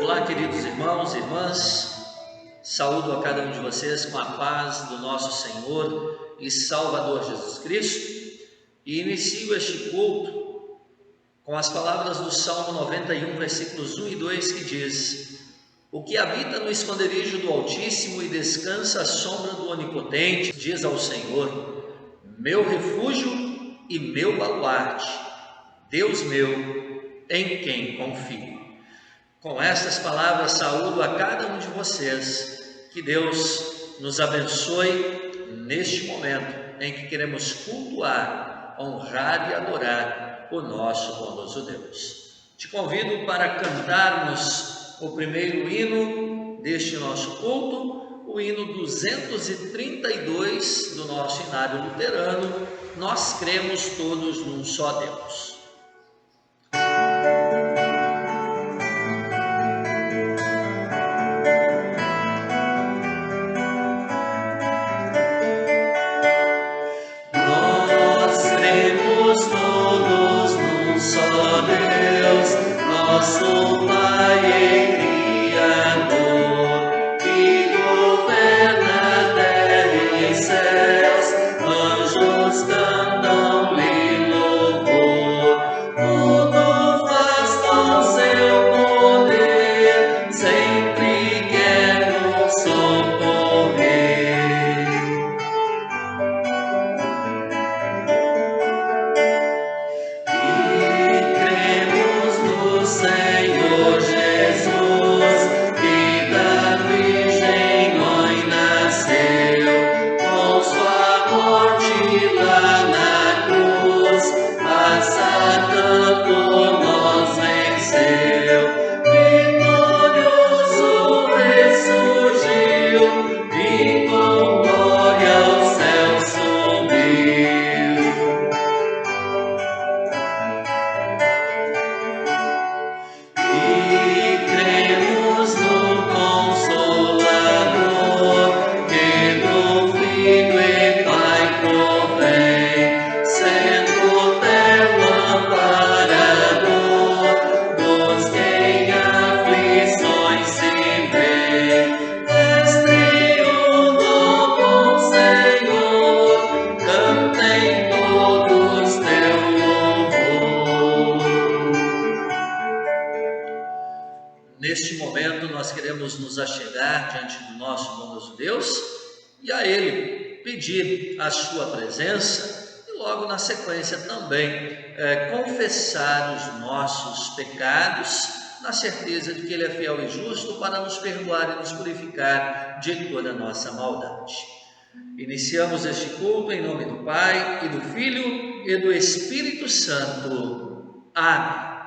Olá, queridos irmãos e irmãs, saúdo a cada um de vocês com a paz do nosso Senhor e Salvador Jesus Cristo e inicio este culto com as palavras do Salmo 91, versículos 1 e 2, que diz: O que habita no esconderijo do Altíssimo e descansa à sombra do Onipotente, diz ao Senhor, meu refúgio e meu baluarte, Deus meu, em quem confio. Com estas palavras saúdo a cada um de vocês, que Deus nos abençoe neste momento em que queremos cultuar, honrar e adorar o nosso bondoso Deus. Te convido para cantarmos o primeiro hino deste nosso culto, o hino 232 do nosso Inário Luterano, Nós cremos todos num só Deus. Nosso Pai e Criador, que governa terra e céus, anjos cantam-lhe louvor. Tudo faz com seu poder, sempre quer nos socorrer. Senhor Jesus, que da Virgem mãe nasceu, com sua morte lá na cruz, a Satã por nós venceu. Vitorioso ressurgiu, e com glória ao céu subiu. Neste momento nós queremos nos achegar diante do nosso bondoso Deus e a Ele pedir a sua presença e logo na sequência também confessar os nossos pecados na certeza de que Ele é fiel e justo para nos perdoar e nos purificar de toda a nossa maldade. Iniciamos este culto em nome do Pai e do Filho e do Espírito Santo. Amém.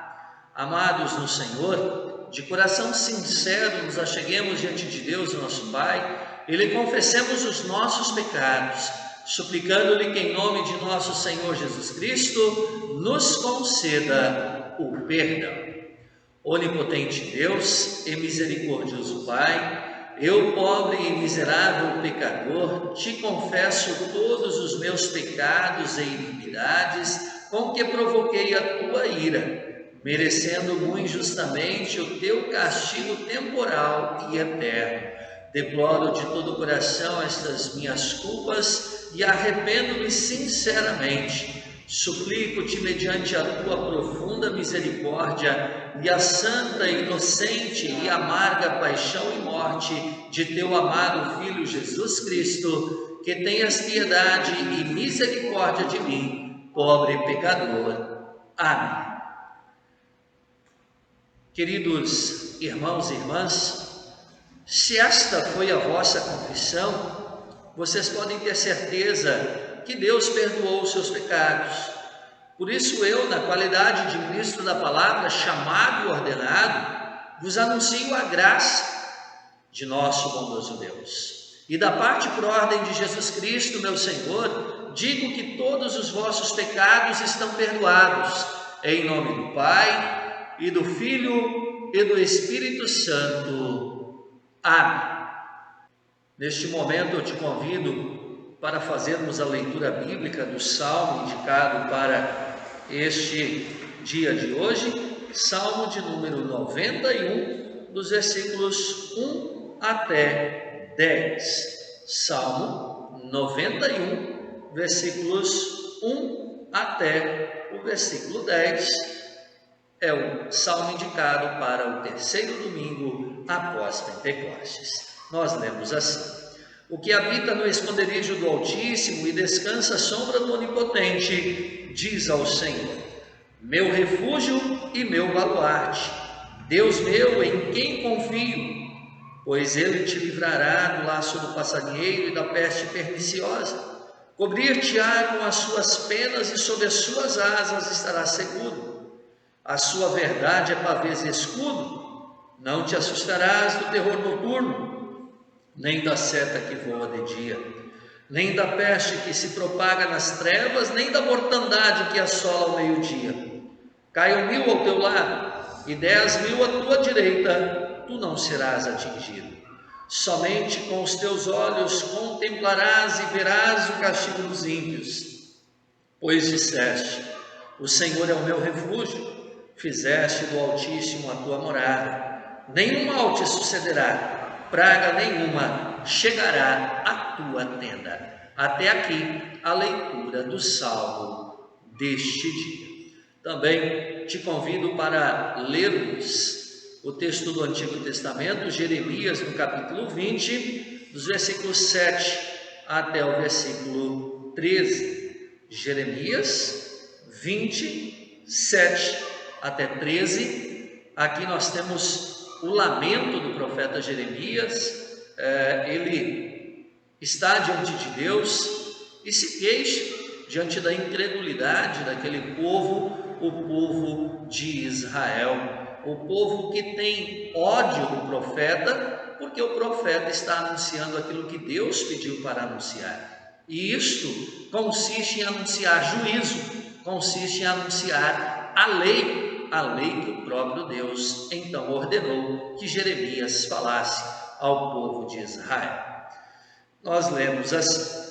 Amados no Senhor, de coração sincero nos acheguemos diante de Deus, nosso Pai, e lhe confessemos os nossos pecados, suplicando-lhe que em nome de nosso Senhor Jesus Cristo nos conceda o perdão. Onipotente Deus e misericordioso Pai, eu, pobre e miserável pecador, te confesso todos os meus pecados e iniquidades com que provoquei a tua ira, merecendo muito injustamente o teu castigo temporal e eterno. Deploro de todo o coração estas minhas culpas e arrependo-me sinceramente. Suplico-te, mediante a tua profunda misericórdia e a santa, inocente e amarga paixão e morte de teu amado Filho Jesus Cristo, que tenhas piedade e misericórdia de mim, pobre pecador. Amém. Queridos irmãos e irmãs, se esta foi a vossa confissão, vocês podem ter certeza que Deus perdoou os seus pecados. Por isso eu, na qualidade de ministro da palavra, chamado e ordenado, vos anuncio a graça de nosso bondoso Deus. E da parte por ordem de Jesus Cristo, meu Senhor, digo que todos os vossos pecados estão perdoados, em nome do Pai, e do Filho, e do Espírito Santo. Amém. Neste momento eu te convido para fazermos a leitura bíblica do Salmo indicado para este dia de hoje, Salmo de número 91, dos versículos 1 até 10. Salmo 91, versículos 1 até o versículo 10. É o salmo indicado para o terceiro domingo após Pentecostes. Nós lemos assim: o que habita no esconderijo do Altíssimo e descansa à sombra do Onipotente, diz ao Senhor: meu refúgio e meu baluarte, Deus meu em quem confio, pois ele te livrará do laço do passarinheiro e da peste perniciosa. Cobrir-te-á com as suas penas e sob as suas asas estarás seguro. A sua verdade é pavês e escudo. Não te assustarás do terror noturno, nem da seta que voa de dia, nem da peste que se propaga nas trevas, nem da mortandade que assola ao meio-dia. Caiam 1000 ao teu lado e 10.000 à tua direita, tu não serás atingido. Somente com os teus olhos contemplarás e verás o castigo dos ímpios. Pois disseste: o Senhor é o meu refúgio, fizeste do Altíssimo a tua morada. Nenhum mal te sucederá, praga nenhuma chegará à tua tenda. Até aqui a leitura do salmo deste dia. Também te convido para lermos o texto do Antigo Testamento, Jeremias, no capítulo 20, dos versículos 7 até o versículo 13. Jeremias 20, 7 até 13. Aqui nós temos o lamento do profeta Jeremias. Ele está diante de Deus e se queixa diante da incredulidade daquele povo, o povo de Israel. O povo que tem ódio do profeta, porque o profeta está anunciando aquilo que Deus pediu para anunciar. E isto consiste em anunciar juízo, consiste em anunciar a lei que o próprio Deus então ordenou que Jeremias falasse ao povo de Israel. Nós lemos assim: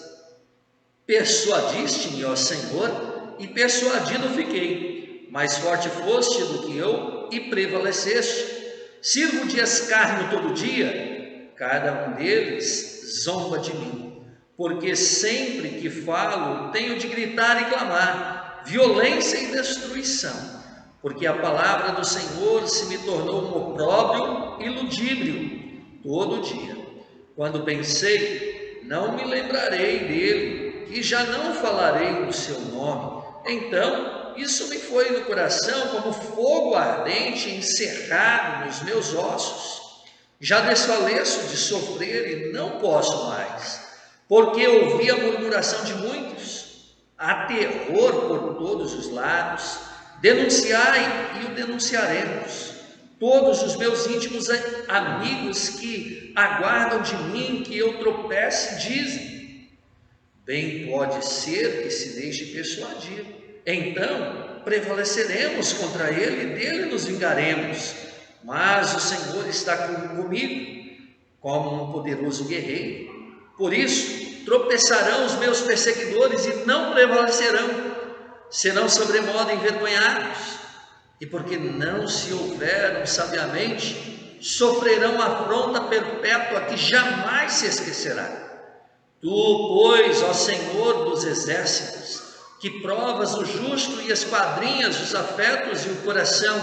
persuadiste-me, ó Senhor, e persuadido fiquei. Mais forte foste do que eu e prevaleceste. Sirvo de escárnio todo dia, cada um deles zomba de mim. Porque sempre que falo, tenho de gritar e clamar, violência e destruição. Porque a palavra do Senhor se me tornou um opróbrio e ludíbrio todo dia. Quando pensei, não me lembrarei dele, e já não falarei no seu nome. Então, isso me foi no coração como fogo ardente encerrado nos meus ossos. Já desfaleço de sofrer e não posso mais, porque ouvi a murmuração de muitos. Há terror por todos os lados. Denunciai e o denunciaremos. Todos os meus íntimos amigos que aguardam de mim que eu tropece dizem: bem pode ser que se deixe persuadir. Então prevaleceremos contra ele e dele nos vingaremos. Mas o Senhor está comigo, como um poderoso guerreiro. Por isso tropeçarão os meus perseguidores e não prevalecerão. Serão sobremodo envergonhados. E porque não se houveram sabiamente, sofrerão afronta perpétua que jamais se esquecerá. Tu, pois, ó Senhor dos exércitos, que provas o justo e esquadrinhas os afetos e o coração,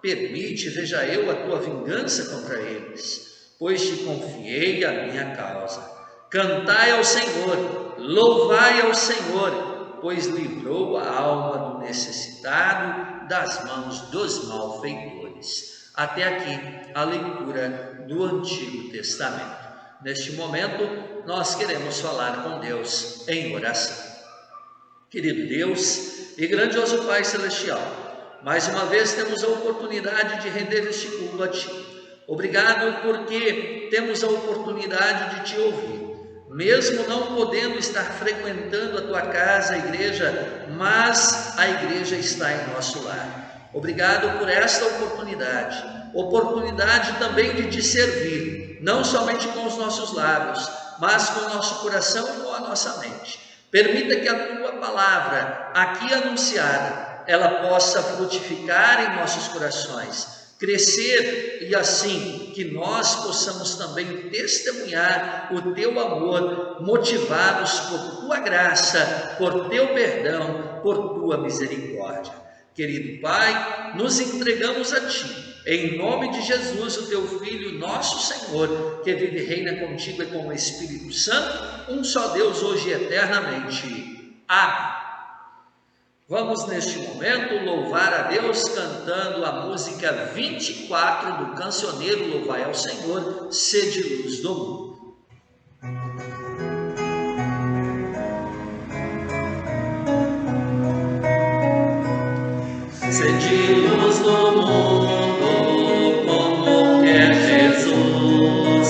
permite, veja eu, a tua vingança contra eles, pois te confiei a minha causa. Cantai ao Senhor, louvai ao Senhor, pois livrou a alma do necessitado das mãos dos malfeitores. Até aqui a leitura do Antigo Testamento. Neste momento, nós queremos falar com Deus em oração. Querido Deus e grandioso Pai Celestial, mais uma vez temos a oportunidade de render este culto a Ti. Obrigado porque temos a oportunidade de Te ouvir, mesmo não podendo estar frequentando a Tua casa, a igreja, mas a igreja está em nosso lar. Obrigado por esta oportunidade também de Te servir, não somente com os nossos lábios, mas com o nosso coração e com a nossa mente. Permita que a Tua palavra, aqui anunciada, ela possa frutificar em nossos corações, crescer e assim que nós possamos também testemunhar o teu amor, motivados por tua graça, por teu perdão, por tua misericórdia. Querido Pai, nos entregamos a ti, em nome de Jesus, o teu Filho, nosso Senhor, que vive e reina contigo e com o Espírito Santo, um só Deus, hoje e eternamente. Amém. Vamos neste momento louvar a Deus cantando a música 24 do cancioneiro Louvai ao Senhor, Sede Luz do Mundo. Sede luz do mundo, como quer Jesus,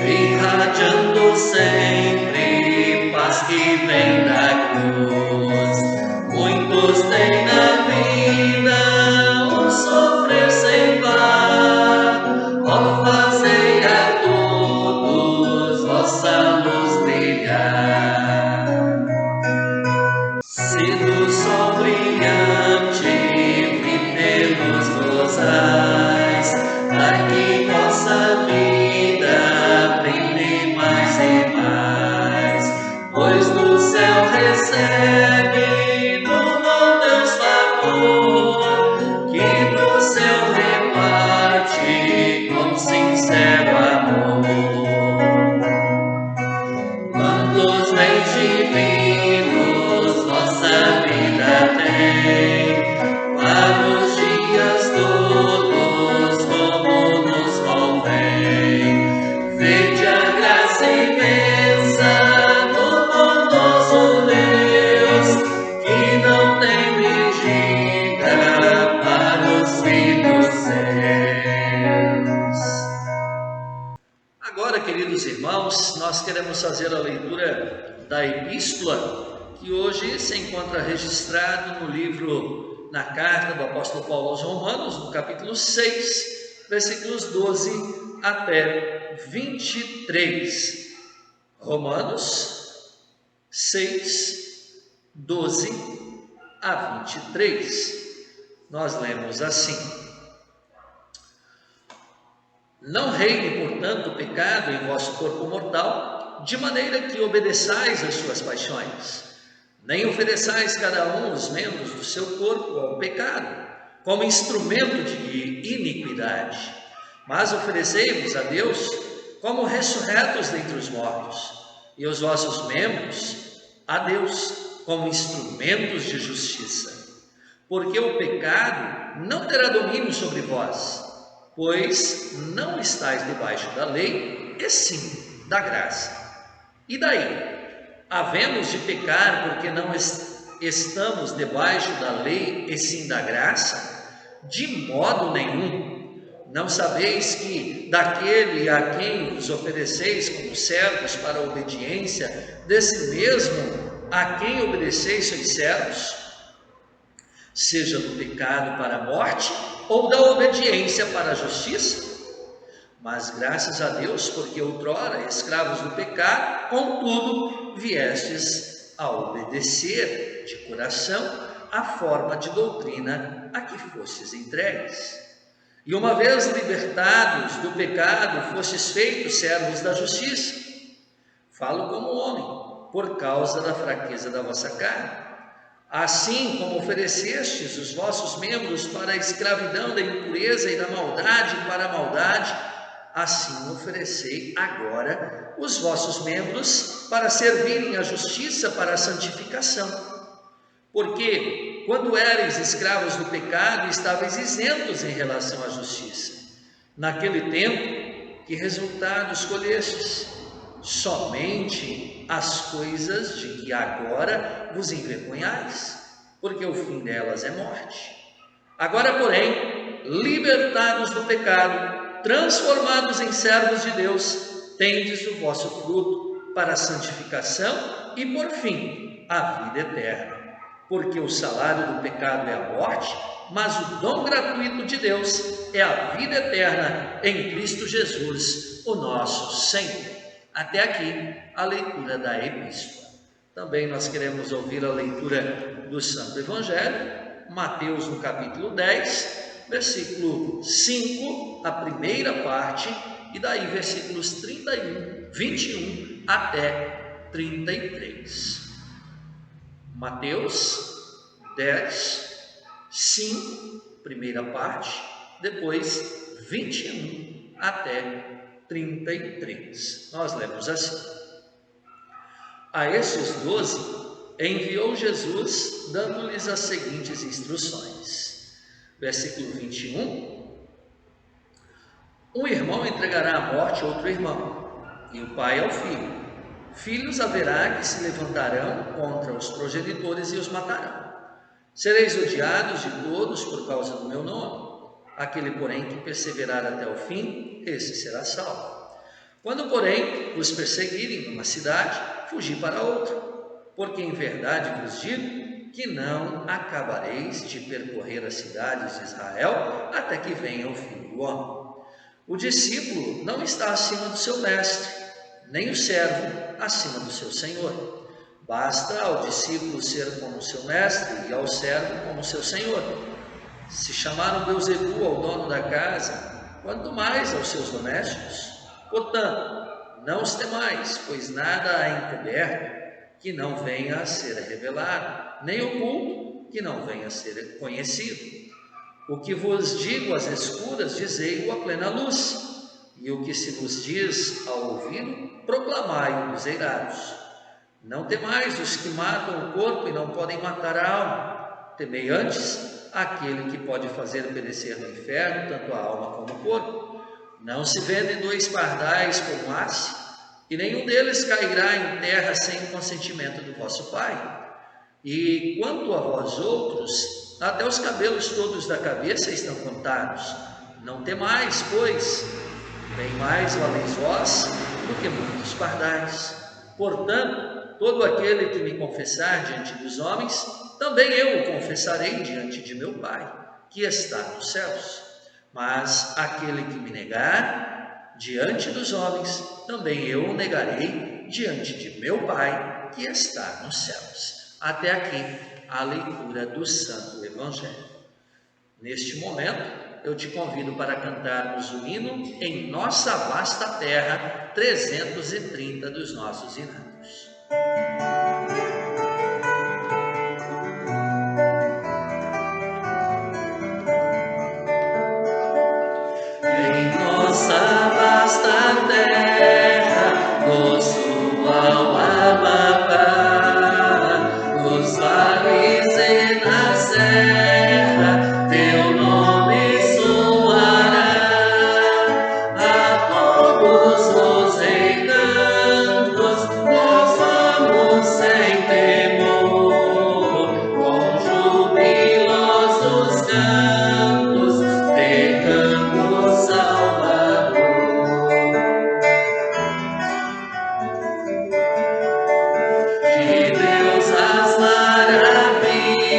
irradiando sempre paz que vem da cruz. Muitos têm na vida um sofrer sem par, ó, fazei a todos vossa luz brilhar. Se do sol brilhante pelos rosais, para que nossa vida brilhe mais e mais, pois do céu recebe do bom Deus favor, que do céu reparte com sincero amor. Quantos bens divinos nossa vida tem, para os dias todos como nos convém. Vede a graça imensa do bondoso Deus, que não tem medida para os filhos seus. Agora, queridos irmãos, nós queremos fazer a leitura da epístola, que hoje se encontra registrado no livro, na carta do apóstolo Paulo aos Romanos, no capítulo 6, versículos 12 até 23. Romanos 6, 12 a 23. Nós lemos assim: Não reine, portanto, o pecado em vosso corpo mortal, de maneira que obedeçais às suas paixões. Nem ofereçais cada um os membros do seu corpo ao pecado, como instrumento de iniquidade, mas oferecei-vos a Deus como ressurretos dentre os mortos, e os vossos membros a Deus como instrumentos de justiça. Porque o pecado não terá domínio sobre vós, pois não estáis debaixo da lei, e sim da graça. E daí? Havemos de pecar porque não estamos debaixo da lei e sim da graça? De modo nenhum. Não sabeis que daquele a quem vos ofereceis como servos para a obediência, desse mesmo a quem obedeceis sois servos? Seja do pecado para a morte ou da obediência para a justiça? Mas graças a Deus, porque outrora, escravos do pecado, contudo, viestes a obedecer de coração a forma de doutrina a que fostes entregues. E uma vez libertados do pecado, fostes feitos servos da justiça. Falo como homem, por causa da fraqueza da vossa carne. Assim como oferecestes os vossos membros para a escravidão da impureza e da maldade para a maldade, assim oferecei agora os vossos membros para servirem à justiça para a santificação. Porque, quando erais escravos do pecado, estáveis isentos em relação à justiça. Naquele tempo, que resultado escolhestes? Somente as coisas de que agora vos envergonhais, porque o fim delas é morte. Agora, porém, libertados do pecado, transformados em servos de Deus, tendes o vosso fruto para a santificação e, por fim, a vida eterna. Porque o salário do pecado é a morte, mas o dom gratuito de Deus é a vida eterna em Cristo Jesus, o nosso Senhor. Até aqui a leitura da epístola. Também nós queremos ouvir a leitura do Santo Evangelho, Mateus no capítulo 10, versículo 5, a primeira parte, e daí versículos 31, 21 até 33. Mateus 10, 5, primeira parte, depois 21 até 33. Nós lemos assim: A estes 12 enviou Jesus, dando-lhes as seguintes instruções. Versículo 21: Um irmão entregará à morte outro irmão, e o pai ao filho. Filhos haverá que se levantarão contra os progenitores e os matarão. Sereis odiados de todos por causa do meu nome. Aquele, porém, que perseverar até o fim, esse será salvo. Quando, porém, os perseguirem numa cidade, fugi para outra. Porque em verdade vos digo que não acabareis de percorrer as cidades de Israel até que venha o Filho do Homem. O discípulo não está acima do seu mestre, nem o servo acima do seu senhor. Basta ao discípulo ser como seu mestre e ao servo como seu senhor. Se chamaram Beelzebul ao dono da casa, quanto mais aos seus domésticos. Portanto, não os temais, pois nada há encoberto que não venha a ser revelado, nem oculto que não venha a ser conhecido. O que vos digo às escuras, dizei-o à plena luz, e o que se vos diz ao ouvido, proclamai-o nos eirados. Não temais os que matam o corpo e não podem matar a alma. Temei antes aquele que pode fazer perecer no inferno tanto a alma como o corpo. Não se vendem 2 pardais por um asse, e nenhum deles cairá em terra sem o consentimento do vosso Pai. E quanto a vós outros, até os cabelos todos da cabeça estão contados. Não temais, pois, bem mais valeis vós do que muitos pardais. Portanto, todo aquele que me confessar diante dos homens, também eu o confessarei diante de meu Pai, que está nos céus. Mas aquele que me negar diante dos homens, também eu o negarei diante de meu Pai, que está nos céus. Até aqui a leitura do Santo Evangelho. Neste momento, eu te convido para cantarmos o hino Em Nossa Vasta Terra, 330 dos nossos inatos. Em nossa vasta terra, nosso Amapá, nos vales e na serra, teu nome soará. A todos os encantos, nós vamos sem temor, com jubilosos cantos, decando Salvador. De Deus as maravilhas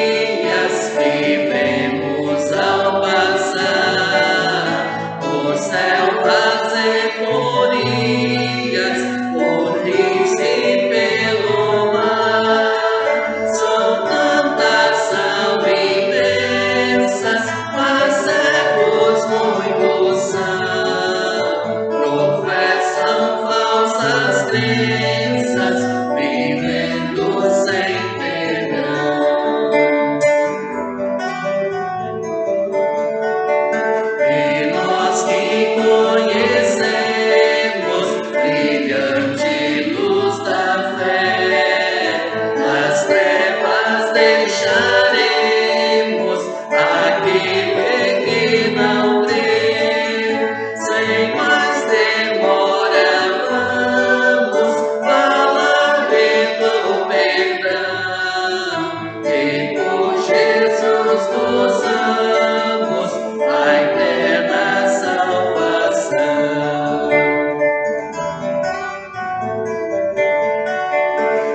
que vemos ao passar, por selvas e morias, por rios e pelo mar. São tantas, são imensas, mas cegos muitos são. Professam falsas crenças, vivendo sem perdão. E nós que conhecemos brilhante luz da fé, as trevas deixaremos, aquele que não crê. Sem mais demora, vamos falar do perdão, e por Jesus gozamos a eterna salvação.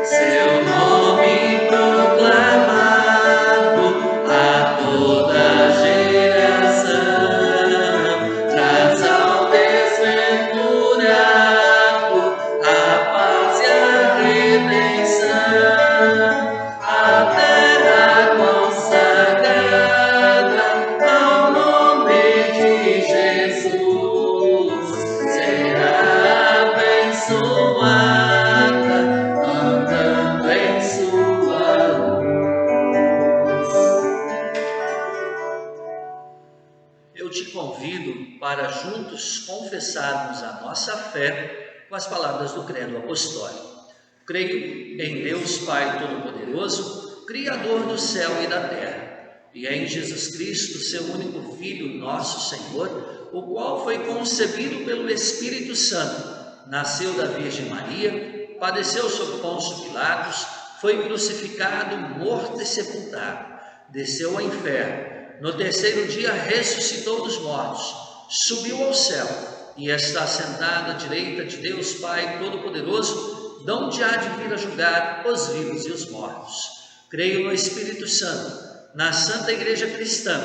Seu nome proclamar, para juntos confessarmos a nossa fé com as palavras do credo apostólico. Creio em Deus Pai Todo-Poderoso, Criador do céu e da terra, e em Jesus Cristo, seu único Filho, nosso Senhor, o qual foi concebido pelo Espírito Santo, nasceu da Virgem Maria, padeceu sob Pôncio Pilatos, foi crucificado, morto e sepultado, desceu ao inferno, no terceiro dia ressuscitou dos mortos, subiu ao céu e está sentado à direita de Deus Pai Todo-Poderoso, de onde há de vir a julgar os vivos e os mortos. Creio no Espírito Santo, na Santa Igreja Cristã,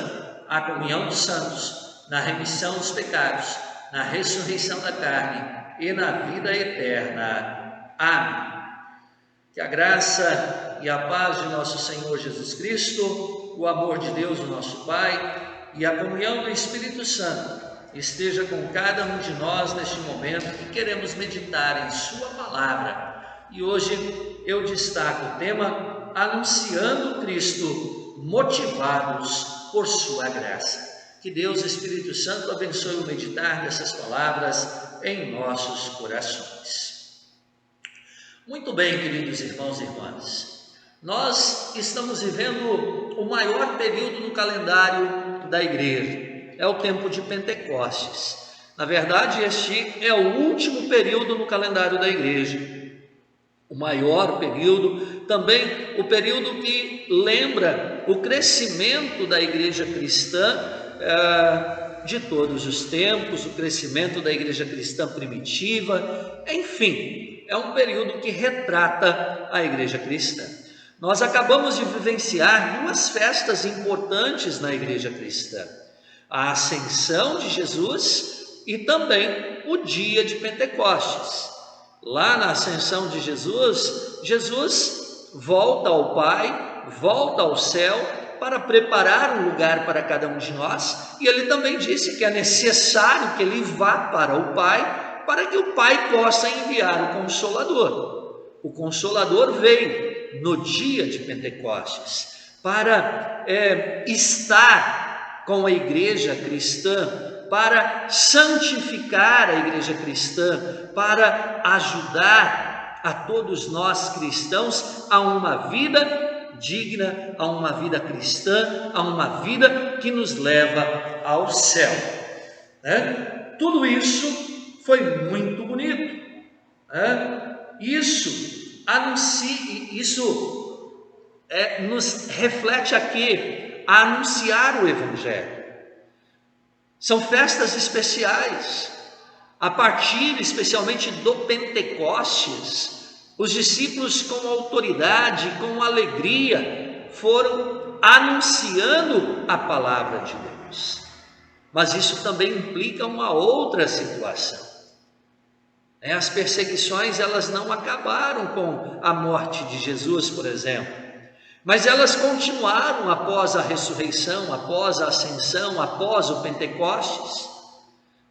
a comunhão dos santos, na remissão dos pecados, na ressurreição da carne e na vida eterna. Amém. Que a graça e a paz de nosso Senhor Jesus Cristo, o amor de Deus, o nosso Pai, e a comunhão do Espírito Santo esteja com cada um de nós neste momento que queremos meditar em Sua palavra. E hoje eu destaco o tema Anunciando Cristo, motivados por Sua graça. Que Deus, Espírito Santo, abençoe o meditar dessas palavras em nossos corações. Muito bem, queridos irmãos e irmãs, nós estamos vivendo o maior período no calendário da igreja, é o tempo de Pentecostes. Na verdade, este é o último período no calendário da igreja, o maior período, também o período que lembra o crescimento da igreja cristã de todos os tempos, o crescimento da igreja cristã primitiva, enfim, é um período que retrata a igreja cristã. Nós acabamos de vivenciar duas festas importantes na igreja cristã: a ascensão de Jesus e também o dia de Pentecostes. Lá na ascensão de Jesus, Jesus volta ao Pai, volta ao céu para preparar um lugar para cada um de nós, e ele também disse que é necessário que ele vá para o Pai, para que o Pai possa enviar o Consolador. O Consolador veio no dia de Pentecostes para estar com a igreja cristã, para santificar a igreja cristã, para ajudar a todos nós cristãos a uma vida digna, a uma vida cristã, a uma vida que nos leva ao céu, né? Tudo isso foi muito bonito, né? Isso nos reflete aqui a anunciar o Evangelho. São festas especiais. A partir especialmente do Pentecostes, os discípulos com autoridade, com alegria, foram anunciando a palavra de Deus. Mas isso também implica uma outra situação. As perseguições, elas não acabaram com a morte de Jesus, por exemplo, mas elas continuaram após a ressurreição, após a ascensão, após o Pentecostes.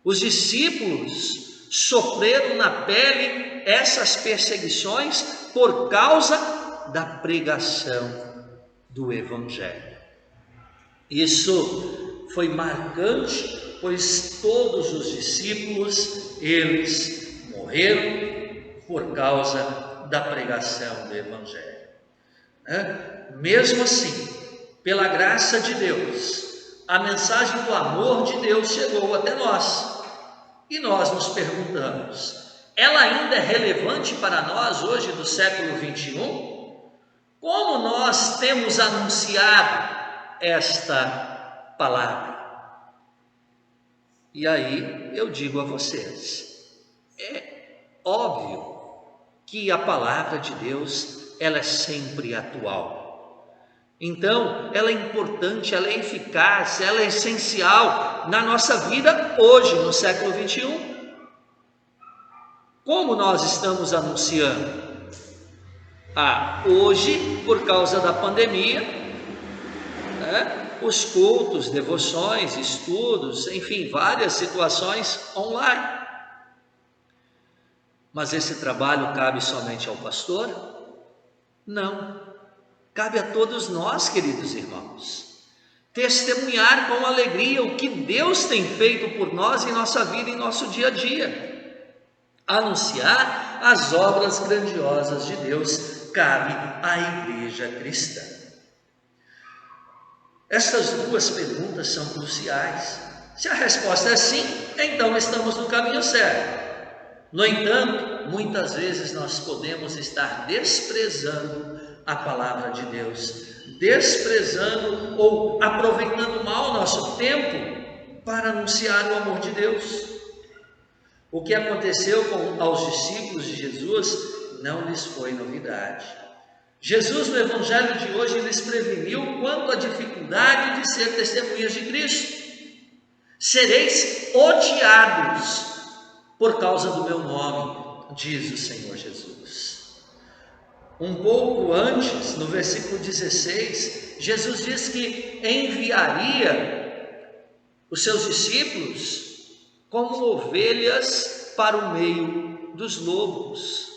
Os discípulos sofreram na pele essas perseguições por causa da pregação do Evangelho. Isso foi marcante, pois todos os discípulos, eles morreram por causa da pregação do Evangelho. Mesmo assim, pela graça de Deus, a mensagem do amor de Deus chegou até nós. E nós nos perguntamos, ela ainda é relevante para nós hoje do século 21? Como nós temos anunciado esta palavra? E aí eu digo a vocês, é óbvio que a palavra de Deus, ela é sempre atual. Então, ela é importante, ela é eficaz, ela é essencial na nossa vida hoje, no século 21. Como nós estamos anunciando? Hoje, por causa da pandemia, os cultos, devoções, estudos, enfim, várias situações online. Mas esse trabalho cabe somente ao pastor? Não, cabe a todos nós, queridos irmãos. testemunhar com alegria o que Deus tem feito por nós em nossa vida, em nosso dia a dia. Anunciar as obras grandiosas de Deus cabe à igreja cristã. Essas duas perguntas são cruciais. Se a resposta é sim, então estamos no caminho certo. No entanto, muitas vezes nós podemos estar desprezando a palavra de Deus, desprezando ou aproveitando mal nosso tempo para anunciar o amor de Deus. O que aconteceu aos discípulos de Jesus não lhes foi novidade. Jesus, no Evangelho de hoje, lhes preveniu quanto à dificuldade de ser testemunhas de Cristo. Sereis odiados por causa do meu nome, diz o Senhor Jesus. Um pouco antes, no versículo 16, Jesus diz que enviaria os seus discípulos como ovelhas para o meio dos lobos.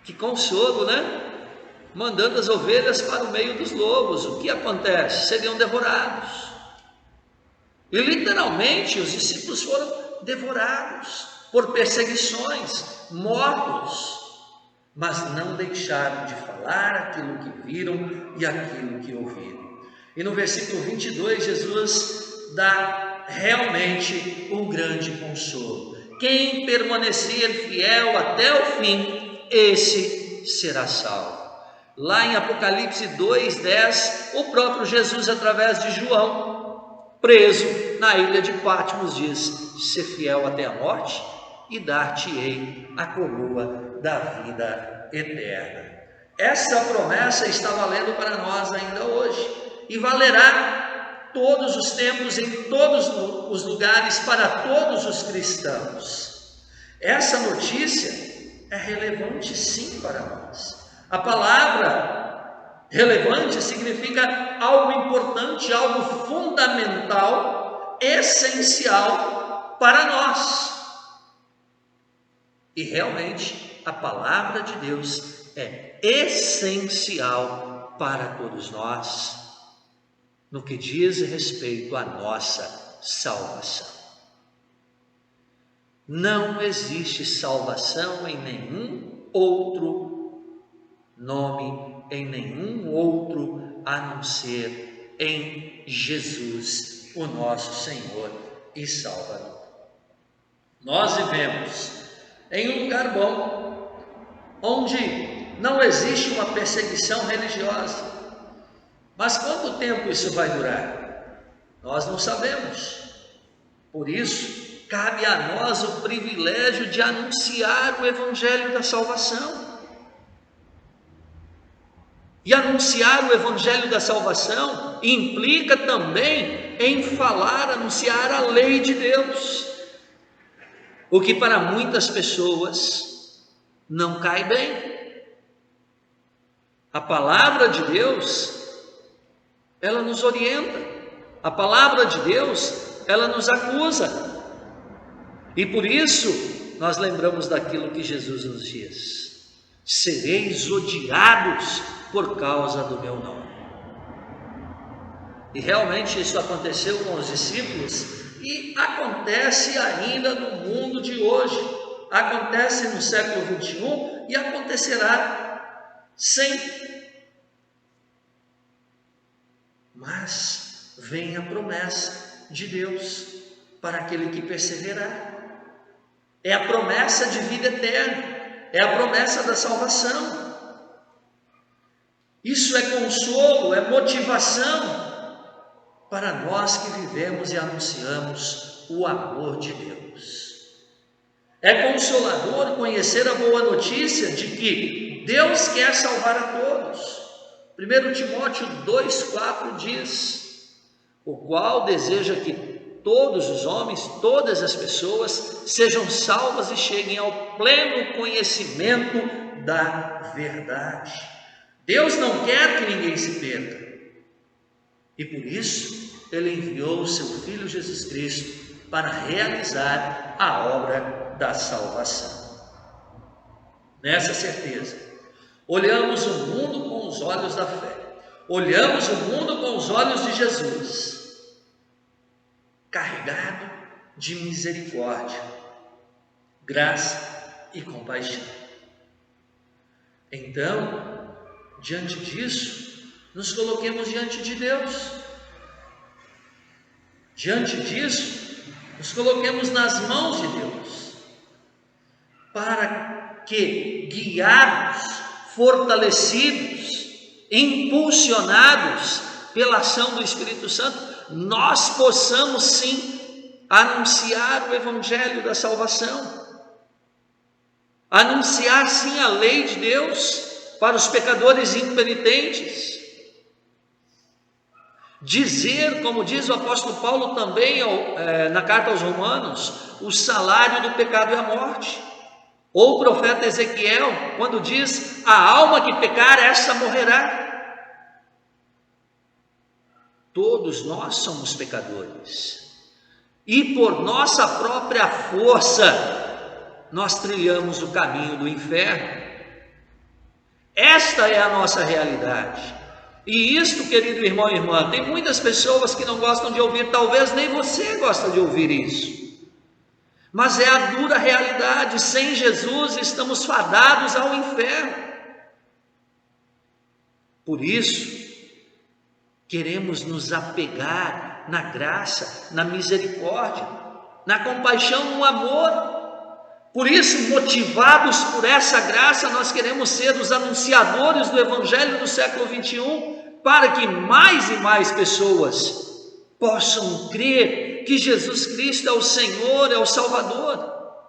Que consolo, né? Mandando as ovelhas para o meio dos lobos. O que acontece? Seriam devorados. E literalmente os discípulos foram devorados por perseguições, mortos, mas não deixaram de falar aquilo que viram e aquilo que ouviram. E no versículo 22, Jesus dá realmente um grande consolo. Quem permanecer fiel até o fim, esse será salvo. Lá em Apocalipse 2:10, o próprio Jesus, através de João, preso na ilha de Patmos, diz: ser fiel até a morte e dar-te-ei a coroa da vida eterna. Essa promessa está valendo para nós ainda hoje e valerá todos os tempos, em todos os lugares, para todos os cristãos. Essa notícia é relevante sim para nós. A palavra relevante significa algo importante, algo fundamental, essencial para nós. E realmente a palavra de Deus é essencial para todos nós, no que diz respeito à nossa salvação. Não existe salvação em nenhum outro nome, em nenhum outro a não ser em Jesus, o nosso Senhor e Salvador. Nós vivemos em um lugar bom, onde não existe uma perseguição religiosa. Mas quanto tempo isso vai durar? Nós não sabemos. Por isso, cabe a nós o privilégio de anunciar o Evangelho da salvação. E anunciar o Evangelho da salvação implica também em falar, anunciar a lei de Deus. O que para muitas pessoas não cai bem. A palavra de Deus, ela nos orienta. A palavra de Deus, ela nos acusa. E por isso, nós lembramos daquilo que Jesus nos diz: sereis odiados por causa do meu nome. E realmente isso aconteceu com os discípulos e acontece ainda no mundo de hoje. Acontece no século 21 e acontecerá sempre. Mas vem a promessa de Deus para aquele que perseverar. É a promessa de vida eterna, é a promessa da salvação. Isso é consolo, é motivação para nós que vivemos e anunciamos o amor de Deus. É consolador conhecer a boa notícia de que Deus quer salvar a todos. 1 Timóteo 2,4 diz: o qual deseja que todos os homens, todas as pessoas sejam salvas e cheguem ao pleno conhecimento da verdade. Deus não quer que ninguém se perca. E por isso, Ele enviou o seu Filho Jesus Cristo para realizar a obra da salvação. Nessa certeza, olhamos o mundo com os olhos da fé. olhamos o mundo com os olhos de Jesus, carregado de misericórdia, graça e compaixão. Então, diante disso, nos coloquemos diante de Deus. Diante disso, nos coloquemos nas mãos de Deus, para que, guiados, fortalecidos, impulsionados pela ação do Espírito Santo, nós possamos sim anunciar o Evangelho da salvação, anunciar sim a lei de Deus para os pecadores impenitentes, dizer, como diz o apóstolo Paulo também na carta aos Romanos, o salário do pecado é a morte. Ou o profeta Ezequiel, quando diz, a alma que pecar, essa morrerá. Todos nós somos pecadores, e por nossa própria força, nós trilhamos o caminho do inferno. Esta é a nossa realidade. E isto, querido irmão e irmã, tem muitas pessoas que não gostam de ouvir, talvez nem você gosta de ouvir isso. Mas é a dura realidade, sem Jesus estamos fadados ao inferno. Por isso, queremos nos apegar na graça, na misericórdia, na compaixão, no amor. Por isso, motivados por essa graça, nós queremos ser os anunciadores do Evangelho do século 21, para que mais e mais pessoas possam crer que Jesus Cristo é o Senhor, é o Salvador.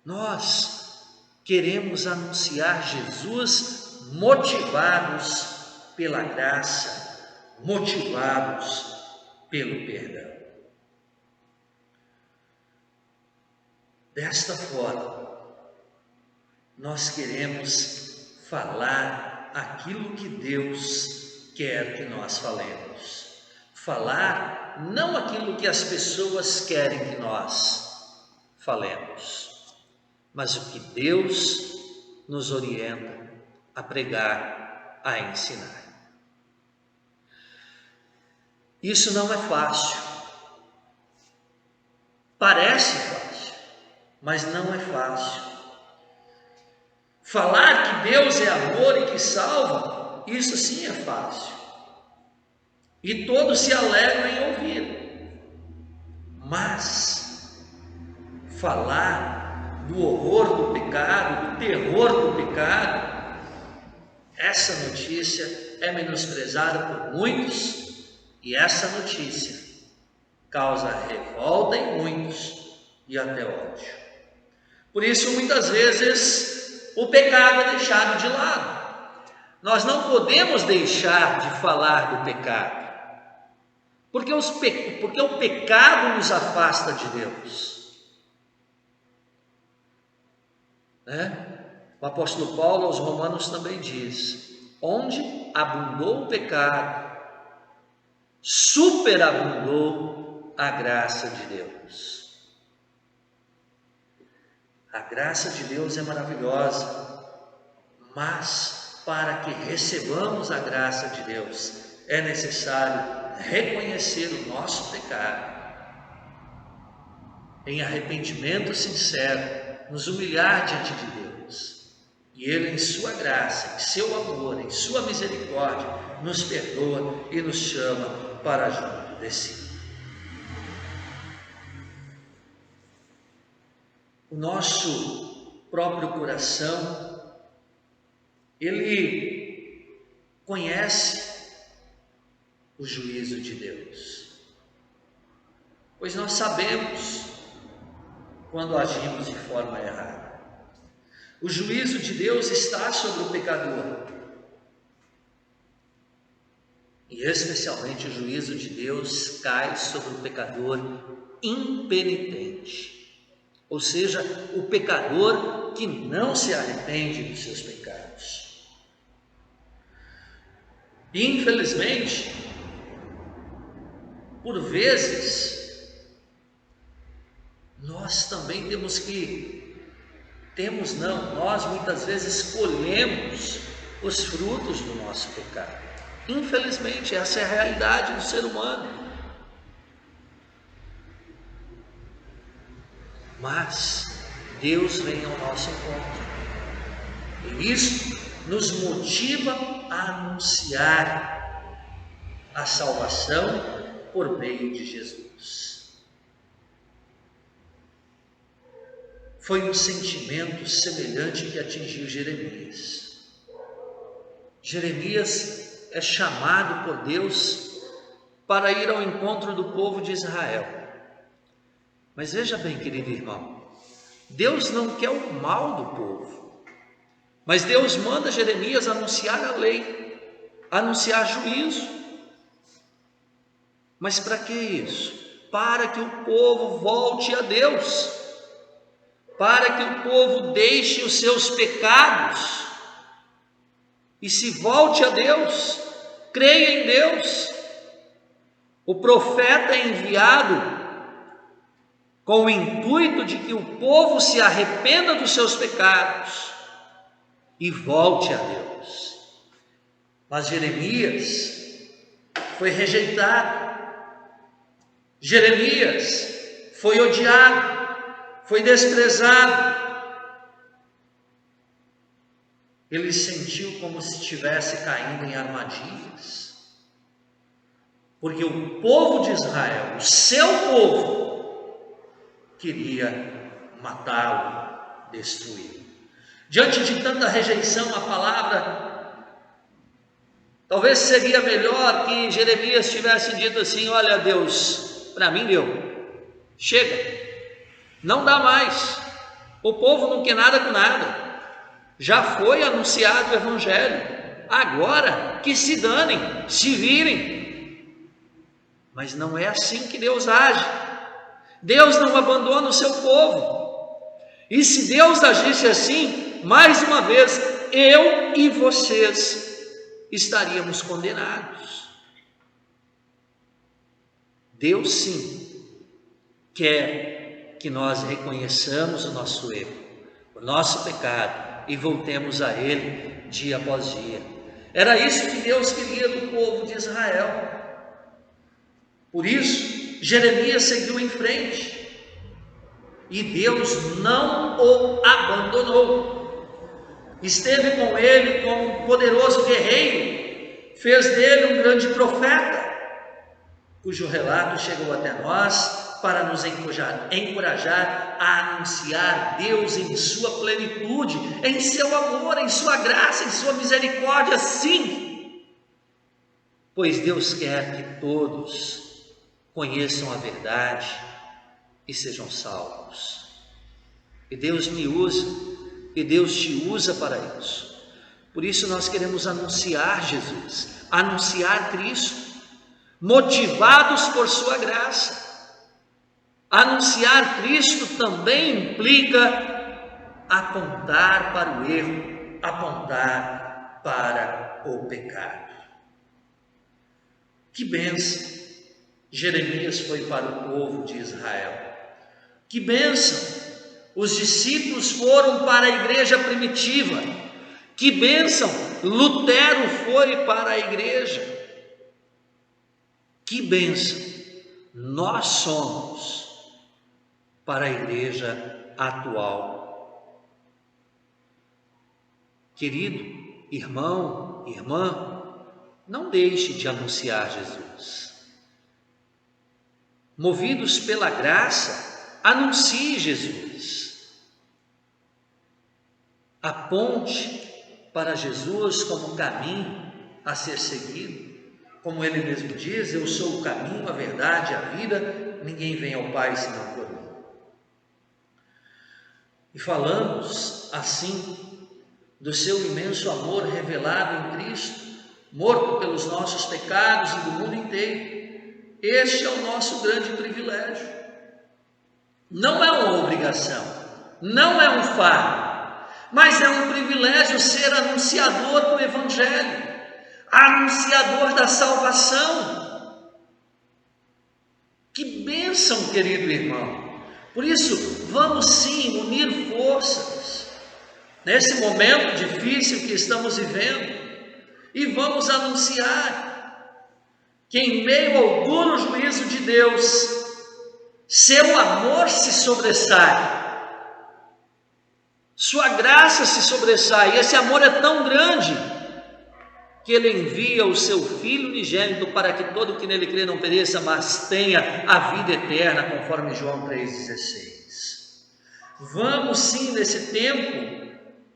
Nós queremos anunciar Jesus motivados pela graça, motivados pelo perdão. Desta forma, nós queremos falar aquilo que Deus quer que nós falemos. Falar não aquilo que as pessoas querem que nós falemos, mas o que Deus nos orienta a pregar, a ensinar. Isso não é fácil. Parece fácil, mas não é fácil. Falar que Deus é amor e que salva, isso sim é fácil. E todos se alegram em ouvir. Mas falar do horror do pecado, do terror do pecado, essa notícia é menosprezada por muitos, e essa notícia causa revolta em muitos e até ódio. Por isso, muitas vezes, o pecado é deixado de lado. Nós não podemos deixar de falar do pecado, porque o pecado nos afasta de Deus. O apóstolo Paulo aos Romanos também diz: onde abundou o pecado, superabundou a graça de Deus. A graça de Deus é maravilhosa, mas para que recebamos a graça de Deus, é necessário reconhecer o nosso pecado, em arrependimento sincero, nos humilhar diante de Deus, e Ele, em sua graça, em seu amor, em sua misericórdia, nos perdoa e nos chama para junto de si. O nosso próprio coração, ele conhece o juízo de Deus, pois nós sabemos quando agimos de forma errada. O juízo de Deus está sobre o pecador, e especialmente o juízo de Deus cai sobre o pecador impenitente, ou seja, o pecador que não se arrepende dos seus pecados. E infelizmente, por vezes, nós também nós muitas vezes escolhemos os frutos do nosso pecado. Infelizmente, essa é a realidade do ser humano. Mas Deus vem ao nosso encontro, e isso nos motiva a anunciar a salvação por meio de Jesus. Foi um sentimento semelhante que atingiu Jeremias. Jeremias é chamado por Deus para ir ao encontro do povo de Israel. Mas veja bem, querido irmão, Deus não quer o mal do povo, mas Deus manda Jeremias anunciar a lei, anunciar juízo. Mas para que isso? Para que o povo volte a Deus, para que o povo deixe os seus pecados e se volte a Deus, creia em Deus. O profeta é enviado com o intuito de que o povo se arrependa dos seus pecados e volte a Deus. Mas Jeremias foi rejeitado, Jeremias foi odiado, foi desprezado. Ele sentiu como se estivesse caindo em armadilhas, porque o povo de Israel, o seu povo, queria matá-lo, destruí-lo. Diante de tanta rejeição à palavra, talvez seria melhor que Jeremias tivesse dito assim: olha, Deus, para mim deu, chega, não dá mais, o povo não quer nada com nada, já foi anunciado o evangelho, agora que se danem, se virem. Mas não é assim que Deus age. Deus não abandona o seu povo. E se Deus agisse assim, mais uma vez, eu e vocês estaríamos condenados. Deus sim quer que nós reconheçamos o nosso erro, o nosso pecado, e voltemos a Ele dia após dia. Era isso que Deus queria do povo de Israel. Por isso, Jeremias seguiu em frente, e Deus não o abandonou. Esteve com ele como um poderoso guerreiro, fez dele um grande profeta, cujo relato chegou até nós para nos encorajar a anunciar Deus em sua plenitude, em seu amor, em sua graça, em sua misericórdia, sim, pois Deus quer que todos conheçam a verdade e sejam salvos. E Deus me usa, e Deus te usa para isso. Por isso nós queremos anunciar Jesus, anunciar Cristo, motivados por sua graça. Anunciar Cristo também implica apontar para o erro, apontar para o pecado. Que bênção! Jeremias foi para o povo de Israel. Que bênção! Os discípulos foram para a igreja primitiva. Que bênção! Lutero foi para a igreja. Que bênção! Nós somos para a igreja atual. Querido irmão, irmã, não deixe de anunciar Jesus. Movidos pela graça, anuncie Jesus. Aponte para Jesus como caminho a ser seguido. Como ele mesmo diz: eu sou o caminho, a verdade, a vida, ninguém vem ao Pai senão por mim. E falamos assim do seu imenso amor revelado em Cristo, morto pelos nossos pecados e do mundo inteiro. Este é o nosso grande privilégio. Não é uma obrigação, não é um fardo, mas é um privilégio ser anunciador do Evangelho, anunciador da salvação. Que bênção, querido irmão! Por isso, vamos sim unir forças, nesse momento difícil que estamos vivendo, e vamos anunciar que em meio ao duro juízo de Deus, seu amor se sobressai, sua graça se sobressai, e esse amor é tão grande que ele envia o seu Filho unigênito para que todo que nele crê não pereça, mas tenha a vida eterna, conforme João 3,16. Vamos sim, nesse tempo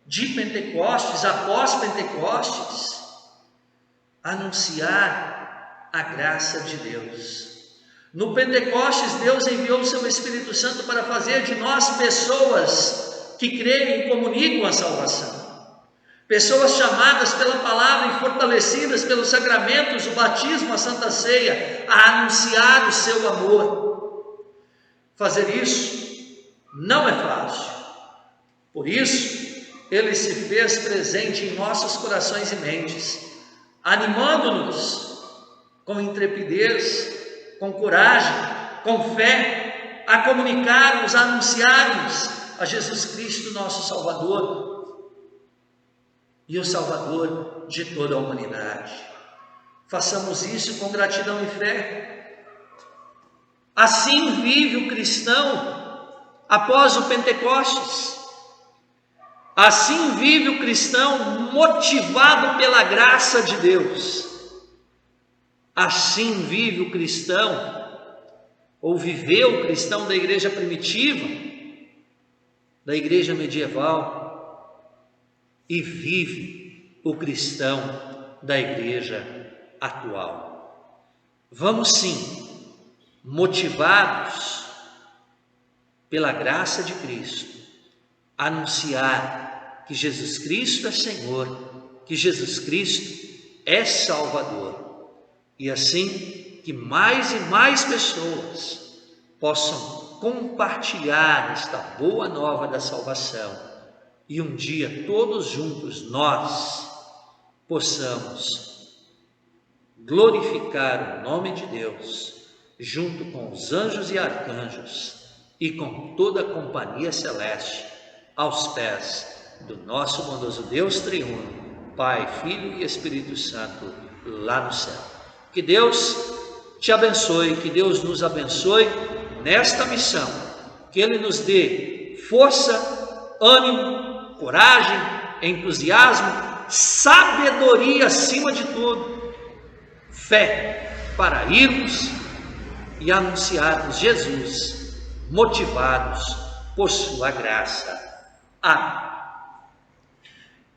de Pentecostes, após Pentecostes, anunciar a graça de Deus. No Pentecostes, Deus enviou o seu Espírito Santo para fazer de nós pessoas que creem e comunicam a salvação. Pessoas chamadas pela palavra e fortalecidas pelos sacramentos, o batismo, a Santa Ceia, a anunciar o seu amor. Fazer isso não é fácil. Por isso, ele se fez presente em nossos corações e mentes, animando-nos com intrepidez, com coragem, com fé, a comunicarmos, a anunciarmos a Jesus Cristo, nosso Salvador, e o Salvador de toda a humanidade. Façamos isso com gratidão e fé. Assim vive o cristão após o Pentecostes. Assim vive o cristão motivado pela graça de Deus. Assim vive o cristão, ou viveu o cristão da igreja primitiva, da igreja medieval, e vive o cristão da igreja atual. Vamos sim, motivados pela graça de Cristo, anunciar que Jesus Cristo é Senhor, que Jesus Cristo é Salvador, e assim que mais e mais pessoas possam compartilhar esta boa nova da salvação, e um dia todos juntos nós possamos glorificar o nome de Deus, junto com os anjos e arcanjos e com toda a companhia celeste, aos pés do nosso bondoso Deus triuno, Pai, Filho e Espírito Santo, lá no céu. Que Deus te abençoe, que Deus nos abençoe nesta missão, que Ele nos dê força, ânimo, coragem, entusiasmo, sabedoria acima de tudo, fé para irmos e anunciarmos Jesus, motivados por sua graça. Amém.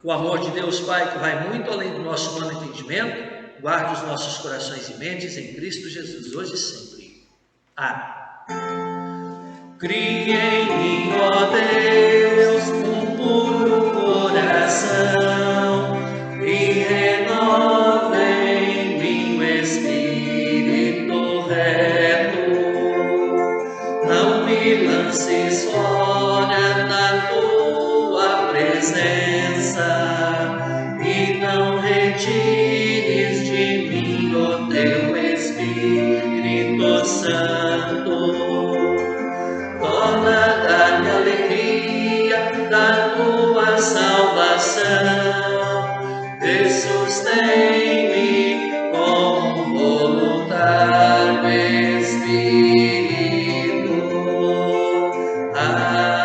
Com o amor de Deus Pai, que vai muito além do nosso humano entendimento, guarde os nossos corações e mentes em Cristo Jesus, hoje e sempre. Amém. Cria em mim, ó Deus, um puro coração e renova em mim o espírito reto. Não me lances fora da tua presença e não retires de mim o teu Espírito Santo. Dá-me alegria da tua salvação, e sustém-me com um voluntário Espírito. Amém.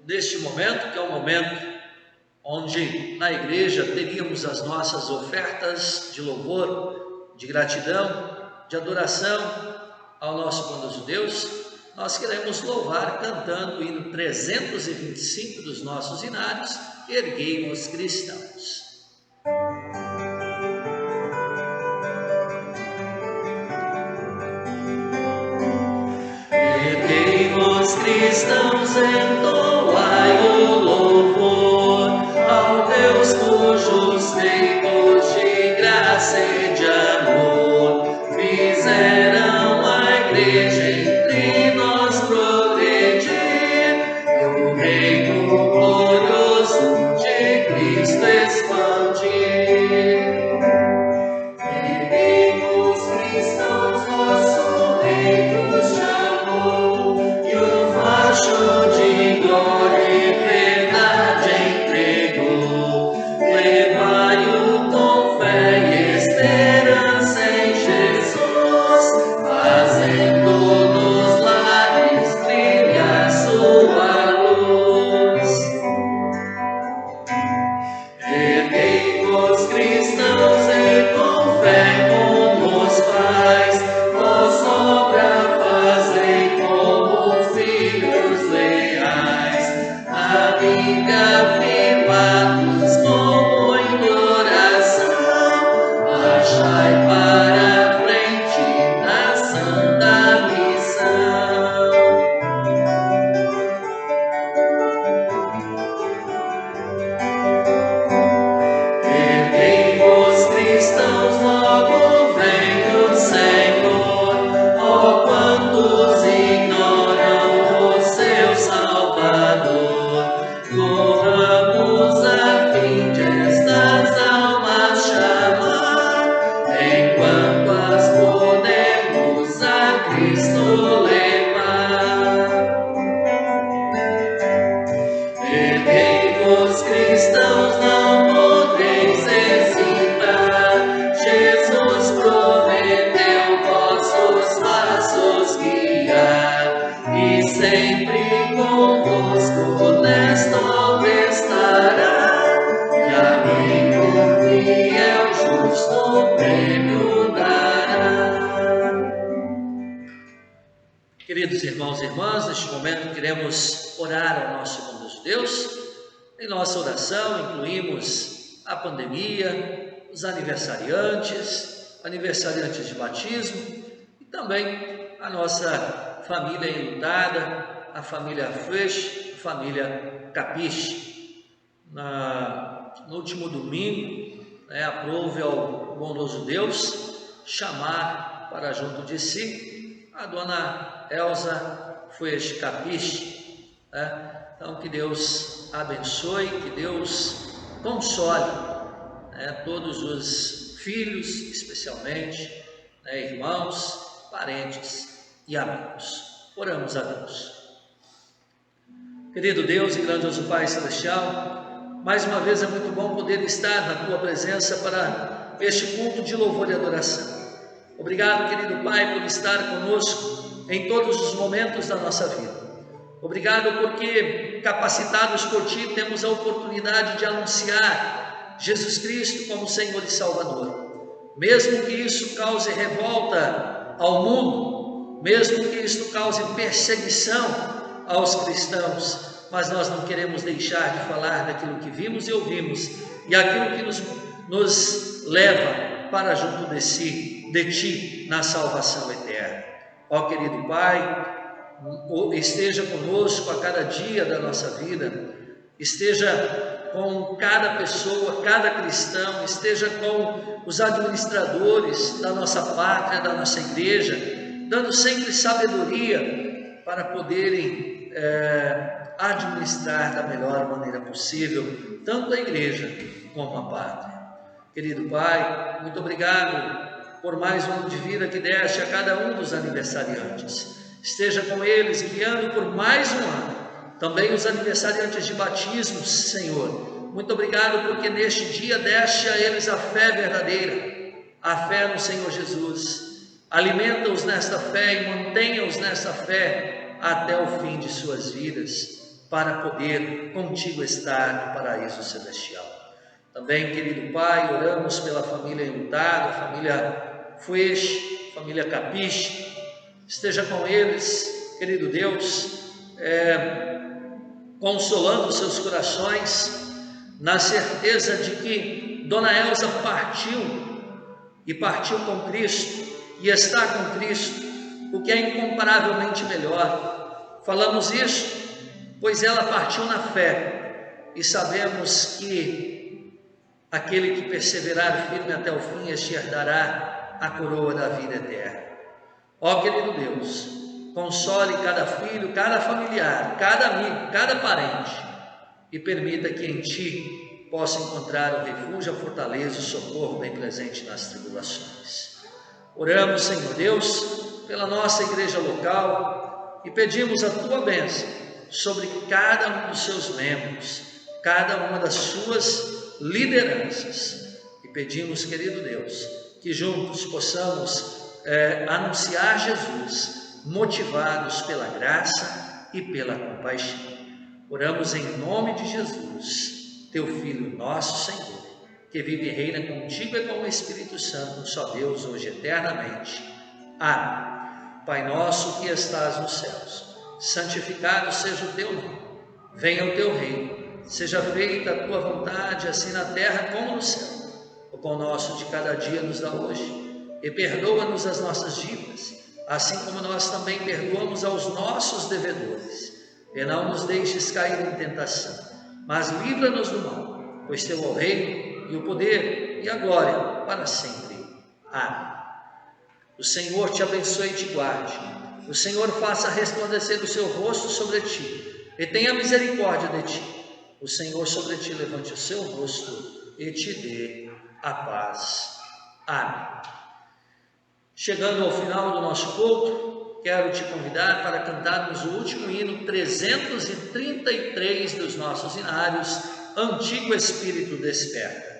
Neste momento, que é o momento onde na igreja teríamos as nossas ofertas de louvor, de gratidão, de adoração ao nosso bondoso Deus, nós queremos louvar cantando o hino 325 dos nossos hinários, Erguei-vos Cristãos. Erguei-vos cristãos, entoai o louvor ao Deus cujos feitos de graça e de amor fizeram a igreja entre nós progredir, e o reino glorioso de Cristo expandir. Erguei-vos cristãos, vosso rei nos chamou, e o avivados com muita oração, marchai para a frente na santa missão. Erguei-vos, cristãos, logo vem o Senhor. Oh, quantos ignoram o seu Salvador. Corramos a fim de estas almas chamar, enquanto as podemos a Cristo levar. Erguei-vos, cristãos, não podeis hesitar. Jesus prometeu vossos passos guiar, e sempre convosco nesta obra estará. E a quem o fiel justo prêmio dará. Queridos irmãos e irmãs, neste momento queremos orar ao nosso bondoso Deus. Em nossa oração incluímos a pandemia, os aniversariantes de batismo e também a nossa família enlutada, a família Fresh, a família Capiche. No último domingo, aprove ao bondoso Deus chamar para junto de si a dona Elza Fresh Capiche, Então, que Deus abençoe, que Deus console todos os filhos, especialmente, irmãos, parentes e amigos. Oramos a Deus. Querido Deus e grandioso Pai Celestial, mais uma vez é muito bom poder estar na Tua presença para este culto de louvor e adoração. Obrigado, querido Pai, por estar conosco em todos os momentos da nossa vida. Obrigado porque, capacitados por Ti, temos a oportunidade de anunciar Jesus Cristo como Senhor e Salvador. Mesmo que isso cause revolta ao mundo, mesmo que isso cause perseguição aos cristãos, mas nós não queremos deixar de falar daquilo que vimos e ouvimos, e aquilo que nos leva para junto de Ti na salvação eterna. Ó querido Pai, esteja conosco a cada dia da nossa vida, esteja com cada pessoa, cada cristão, esteja com os administradores da nossa pátria, da nossa igreja, dando sempre sabedoria para poderem administrar da melhor maneira possível, tanto a igreja como a pátria. Querido Pai, muito obrigado por mais um ano de vida que deste a cada um dos aniversariantes. Esteja com eles, guiando por mais um ano. Também os aniversariantes de batismo, Senhor. Muito obrigado porque neste dia deste a eles a fé verdadeira, a fé no Senhor Jesus. Alimenta-os nesta fé e mantenha-os nesta fé até o fim de suas vidas, para poder contigo estar no paraíso celestial. Também, querido Pai, oramos pela família enlutada, família Fuesh, família Capiche. Esteja com eles, querido Deus, consolando seus corações, na certeza de que Dona Elza partiu com Cristo, e está com Cristo, o que é incomparavelmente melhor. Falamos isso, pois ela partiu na fé, e sabemos que aquele que perseverar firme até o fim, este herdará a coroa da vida eterna. Ó querido Deus, console cada filho, cada familiar, cada amigo, cada parente, e permita que em Ti possa encontrar o refúgio, a fortaleza e o socorro bem presente nas tribulações. Oramos, Senhor Deus, pela nossa igreja local e pedimos a Tua bênção sobre cada um dos seus membros, cada uma das suas lideranças. E pedimos, querido Deus, que juntos possamos anunciar Jesus, motivados pela graça e pela compaixão. Oramos em nome de Jesus, Teu Filho, nosso Senhor, que vive e reina contigo e com o Espírito Santo, um só Deus, hoje e eternamente. Amém. Pai nosso que estás nos céus, santificado seja o Teu nome. Venha o Teu reino. seja feita a tua vontade, assim na terra como no céu. O pão nosso de cada dia nos dá hoje, e perdoa-nos as nossas dívidas, assim como nós também perdoamos aos nossos devedores. E não nos deixes cair em tentação, mas livra-nos do mal, pois teu é o reino, e o poder, e a glória, para sempre. Amém. O Senhor te abençoe e te guarde. O Senhor faça resplandecer o seu rosto sobre ti, e tenha misericórdia de ti. O Senhor sobre ti levante o seu rosto e te dê a paz. Amém. Chegando ao final do nosso culto, quero te convidar para cantarmos o último hino 333 dos nossos hinários, Antigo Espírito Desperta.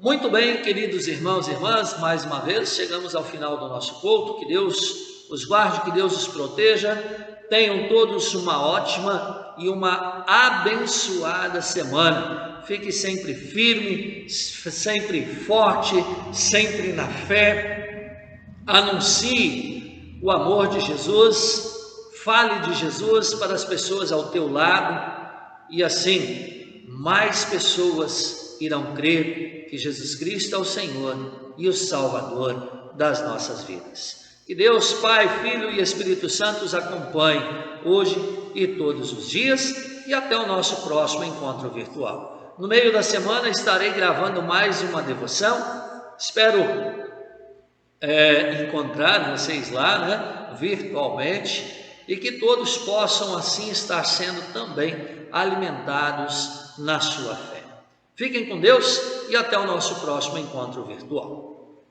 Muito bem, queridos irmãos e irmãs, mais uma vez chegamos ao final do nosso culto. Que Deus os guarde, que Deus os proteja. Tenham todos uma ótima e uma abençoada semana. Fique sempre firme, sempre forte, sempre na fé. Anuncie o amor de Jesus, fale de Jesus para as pessoas ao teu lado, e assim mais pessoas irão crer que Jesus Cristo é o Senhor e o Salvador das nossas vidas. Que Deus, Pai, Filho e Espírito Santo os acompanhe hoje e todos os dias, e até o nosso próximo encontro virtual. No meio da semana estarei gravando mais uma devoção. Espero encontrar vocês lá, virtualmente, e que todos possam assim estar sendo também alimentados na sua fé. Fiquem com Deus e até o nosso próximo encontro virtual.